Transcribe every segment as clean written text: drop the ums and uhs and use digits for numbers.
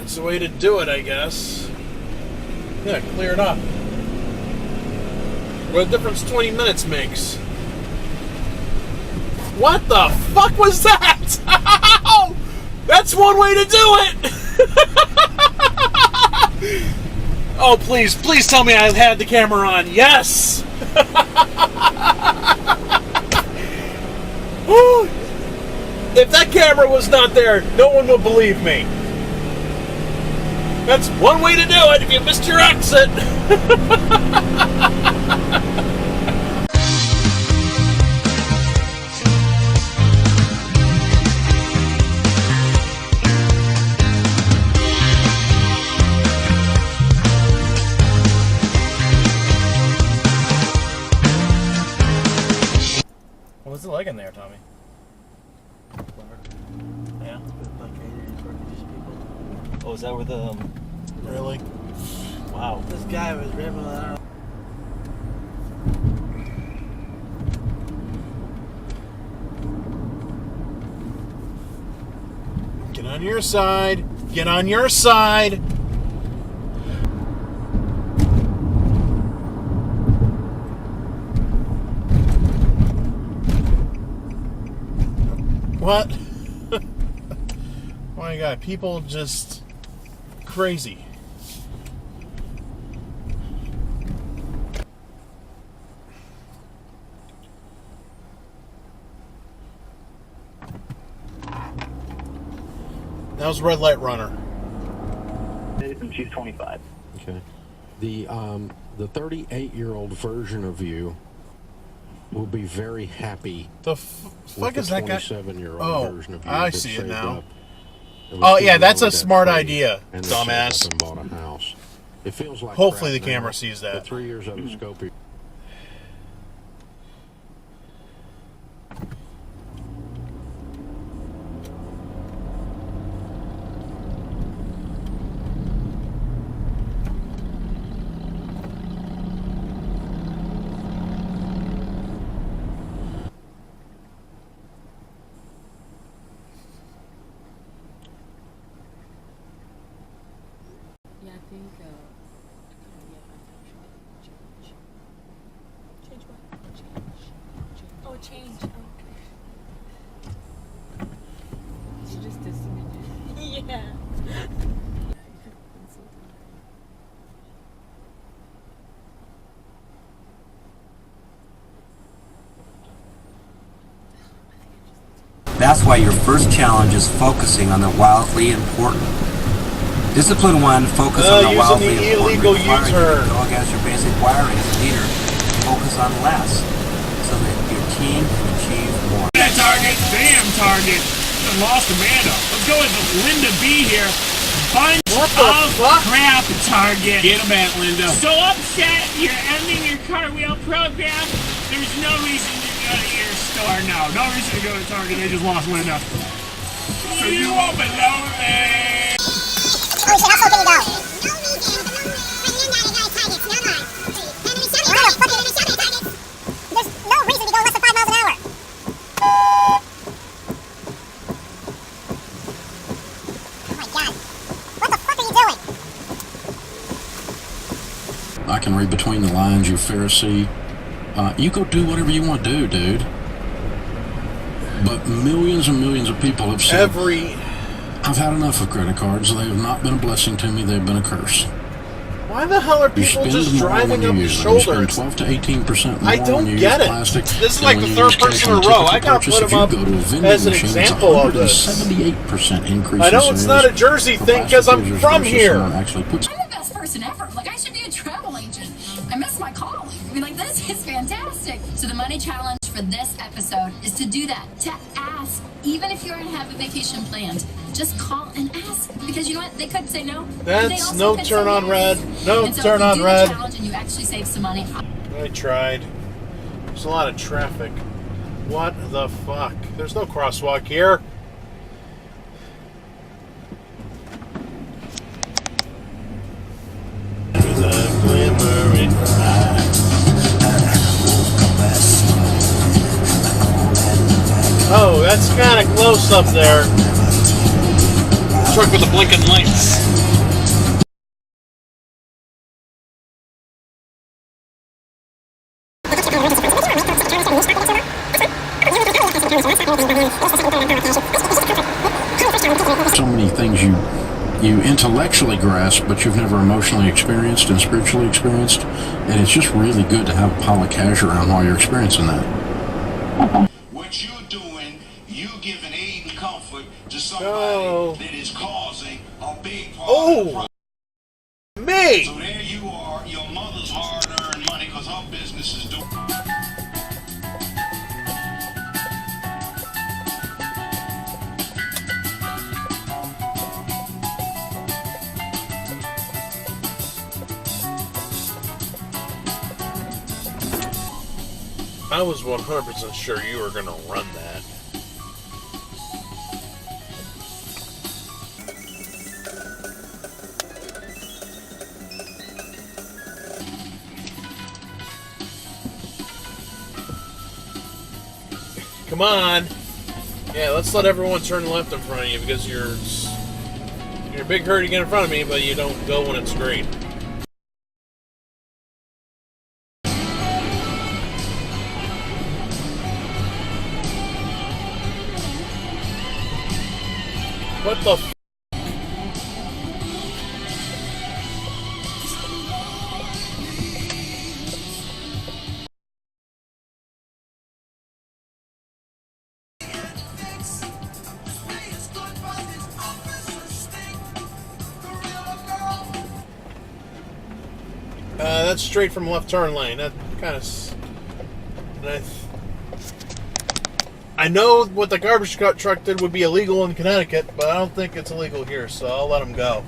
That's the way to do it, I guess. Yeah, clear it up. What a difference 20 minutes makes. What the fuck was that? That's one way to do it! Oh, please tell me I had the camera on. Yes! If that camera was not there, no one would believe me. That's one way to do it if you missed your exit. What's it like in there, Tommy? Yeah. Oh, is that where the... Really? Wow. This guy was ripping it out. Get on your side. Get on your side. What? Oh my God, people just crazy. That was Red Light Runner. From Chief 25. Okay. The 38-year-old version of you will be very happy. The fuck is that guy? 27-year-old version of you. I see it now. Up. Oh yeah, that's a smart idea, dumbass. And bought a house. It feels like hopefully the now, camera sees that. but 3 years out of scope. Yeah, I think, change what? Change. Oh, change. Okay. She just dissing it. Yeah. That's why your first challenge is focusing on the wildly important. Discipline 1, focus on the wildly important, requiring your dog as your basic wiring as a leader. Focus on less, so that your team can achieve more. That target, damn target. I lost Amanda. Let's go with Linda B here. Bunch of crap target. Get him at Linda. So upset, you're ending your cartwheel program. There's no reason to go to your store now. No reason to go to Target. They just lost Linda. So you won't below me. Oh shit, how slow can you go? There's no reason to go less than 5 miles an hour. Oh my God. What the fuck are you doing? I can read between the lines, you Pharisee. You go do whatever you want to do, dude. But millions and millions of people have said, I've had enough of credit cards. They have not been a blessing to me. They've been a curse. Why the hell are people just driving up the shoulder? You spend 12 to 18% more I don't when you get use it. plastic. This is like the third person in a row. I gotta put him up as an example of this. 78% increase. I know it's not a Jersey thing because I'm from here. I'm the best person ever. Like, I should be a travel agent. I miss my calling. I mean, like, this is fantastic. So the money challenge for this episode is to do that, to ask, even if you already have a vacation planned. Just call and ask, because you know what? They could say no. That's no turn on red. No turn on red. Challenge and you actually save some money. I tried. There's a lot of traffic. What the fuck? There's no crosswalk here. Oh, that's kind of close up there. truck with the blinking lights. So many things you intellectually grasp, but you've never emotionally experienced and spiritually experienced, and it's just really good to have a pile of cash around while you're experiencing that. What you're doing, you giving aid and comfort to somebody that is causing a big part of the problem. Me! So there you are, your mother's hard-earned money, because her business is doing... I was 100% sure you were going to run that. Come on. Yeah, let's let everyone turn left in front of you because you're a big hurry to get in front of me, but you don't go when it's green. What the f***? That's straight from left turn lane. That kind of... I know what the garbage truck did would be illegal in Connecticut, but I don't think it's illegal here, so I'll let him go.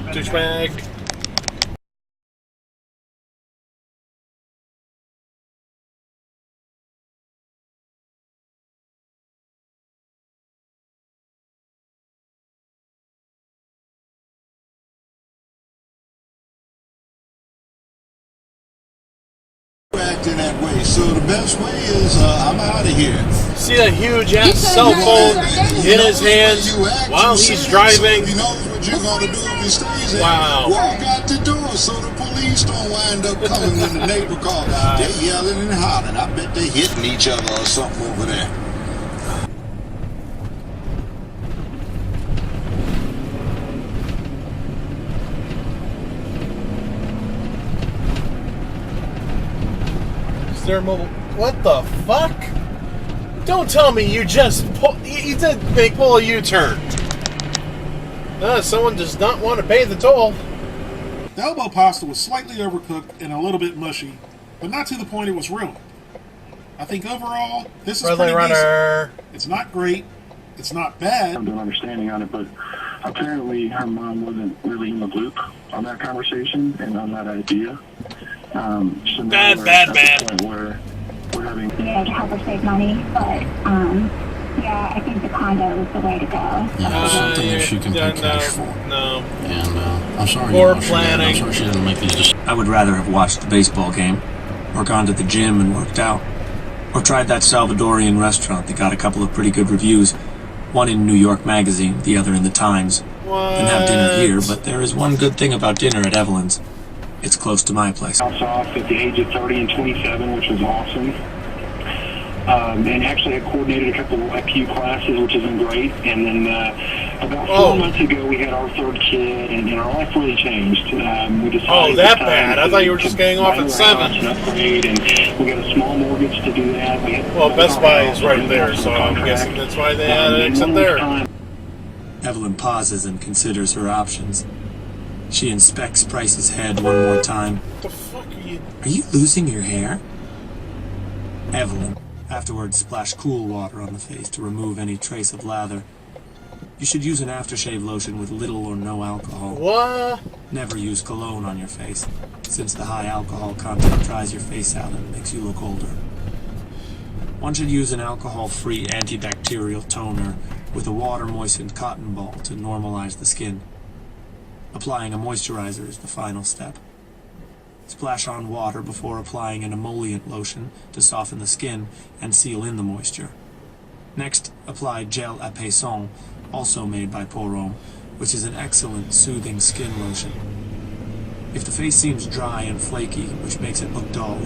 Douchebag. Acting that way, so the best way is I'm out of here. See that huge ass cell phone in his hands while he's driving? He knows what you're gonna do if he stays there. Wow. Walk out the door so the police don't wind up coming when the neighbor calls. They're yelling and hollering. I bet they're hitting each other or something over there. Their mobile. What the fuck? Don't tell me you just you did pull a U-turn. Someone does not want to pay the toll. The elbow pasta was slightly overcooked and a little bit mushy, but not to the point it was ruined. I think overall, this is pretty decent. It's not great. It's not bad. I have no understanding on it, but apparently her mom wasn't really in the loop on that conversation and on that idea. So bad. Where we're having, to help her save money, but yeah, I think the condo is the way to go. Yeah, something that she can pay cash for. No. And I'm sorry. Poor planning. I'm sorry she didn't make these decisions. I would rather have watched the baseball game, or gone to the gym and worked out, or tried that Salvadorian restaurant that got a couple of pretty good reviews, one in New York Magazine, the other in the Times. And have dinner here, but there is one good thing about dinner at Evelyn's. It's close to my place. Off at the age of 30 and 27, which was awesome. And actually I coordinated a couple of IQ classes, which has been great. And then about 4 months ago, we had our third kid, and our life really changed. We decided that bad? I thought you were just getting off at 7. Upgrade, and we got a small mortgage to do that. Well, Best Buy is right there, so I'm guessing that's why they had an exit there. Evelyn pauses and considers her options. She inspects Price's head one more time. What the fuck are you... Are you losing your hair? Evelyn afterwards splashed cool water on the face to remove any trace of lather. You should use an aftershave lotion with little or no alcohol. What? Never use cologne on your face, since the high alcohol content dries your face out and makes you look older. One should use an alcohol-free antibacterial toner with a water-moistened cotton ball to normalize the skin. Applying a moisturizer is the final step. Splash on water before applying an emollient lotion to soften the skin and seal in the moisture. Next, apply gel apaisant, also made by Porom, which is an excellent soothing skin lotion. If the face seems dry and flaky, which makes it look dull,